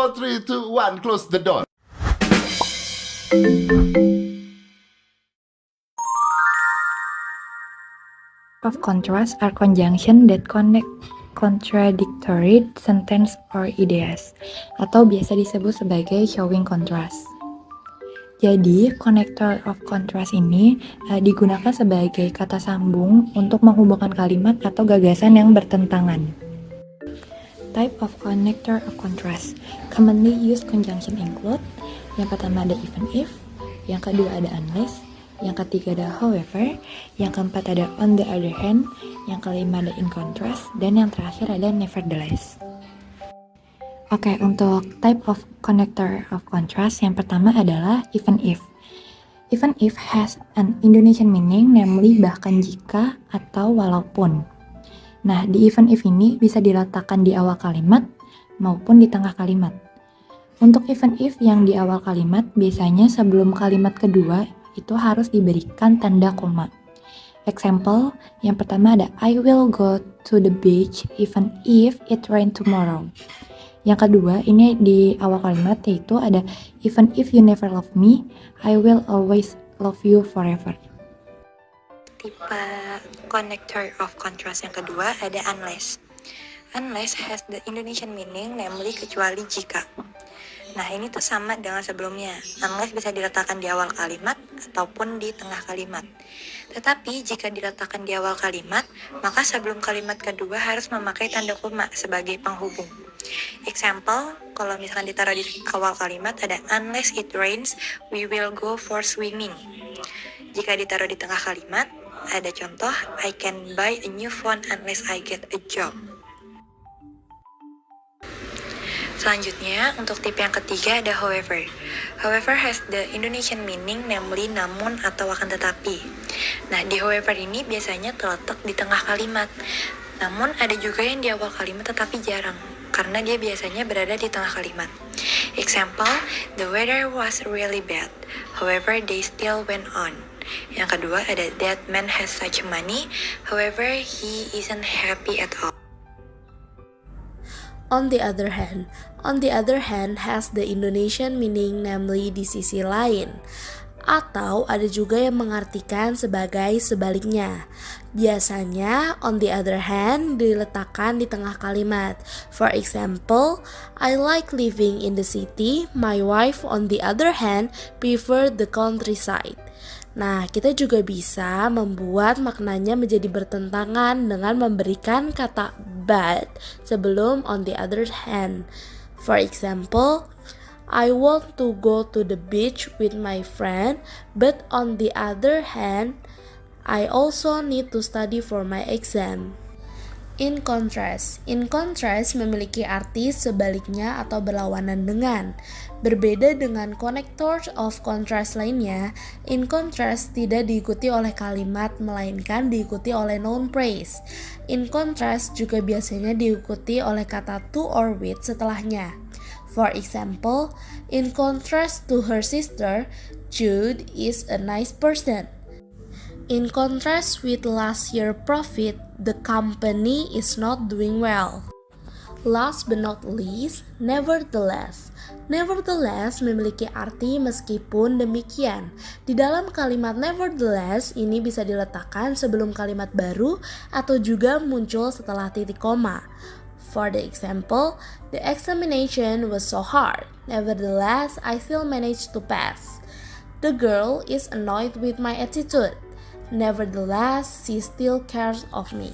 4, 3, 2, 1, close the door. Of contrast are conjunction that connect contradictory sentence or ideas, atau biasa disebut sebagai showing contrast. Jadi, connector of contrast ini digunakan sebagai kata sambung untuk menghubungkan kalimat atau gagasan yang bertentangan. Type of connector of contrast. Commonly used conjunction include: yang pertama ada even if, yang kedua ada unless, yang ketiga ada however, yang keempat ada on the other hand, yang kelima ada in contrast, dan yang terakhir ada nevertheless. Oke, untuk type of connector of contrast, yang pertama adalah even if. Even if has an Indonesian meaning, namely bahkan jika atau walaupun. Nah, di even if ini bisa diletakkan di awal kalimat maupun di tengah kalimat. Untuk even if yang di awal kalimat, biasanya sebelum kalimat kedua itu harus diberikan tanda koma. Example, yang pertama ada I will go to the beach even if it rain tomorrow. Yang kedua, ini di awal kalimat yaitu ada even if you never love me, I will always love you forever. Tipe connector of contrast yang kedua ada unless. Unless has the Indonesian meaning, namely kecuali jika. Nah, ini tuh sama dengan sebelumnya. Unless bisa diletakkan di awal kalimat ataupun di tengah kalimat. Tetapi jika diletakkan di awal kalimat, maka sebelum kalimat kedua harus memakai tanda koma sebagai penghubung. Example, kalau misalkan ditaruh di awal kalimat ada unless it rains, we will go for swimming. Jika ditaruh di tengah kalimat, ada contoh, I can buy a new phone unless I get a job. Selanjutnya, untuk tipe yang ketiga ada however. However has the Indonesian meaning, namely namun atau akan tetapi. Nah, di however ini biasanya terletak di tengah kalimat. Namun ada juga yang di awal kalimat tetapi jarang, karena dia biasanya berada di tengah kalimat. Example, the weather was really bad. However, they still went on. Yang kedua ada that man has such money. However, he isn't happy at all. On the other hand has the Indonesian meaning, namely di sisi lain. Atau ada juga yang mengartikan sebagai sebaliknya. Biasanya on the other hand diletakkan di tengah kalimat. For example, I like living in the city. My wife on the other hand prefer the countryside. Nah, kita juga bisa membuat maknanya menjadi bertentangan dengan memberikan kata but sebelum on the other hand. For example, I want to go to the beach with my friend, but on the other hand, I also need to study for my exam. In contrast memiliki arti sebaliknya atau berlawanan dengan. Berbeda dengan connectors of contrast lainnya, in contrast tidak diikuti oleh kalimat melainkan diikuti oleh noun phrase. In contrast juga biasanya diikuti oleh kata to or with setelahnya. For example, in contrast to her sister, Jude is a nice person. In contrast with last year's profit, the company is not doing well. Last but not least, nevertheless. Nevertheless memiliki arti meskipun demikian. Di dalam kalimat nevertheless ini bisa diletakkan sebelum kalimat baru atau juga muncul setelah titik koma. For the example, the examination was so hard. Nevertheless, I still managed to pass. The girl is annoyed with my attitude. Nevertheless, she still cares of me.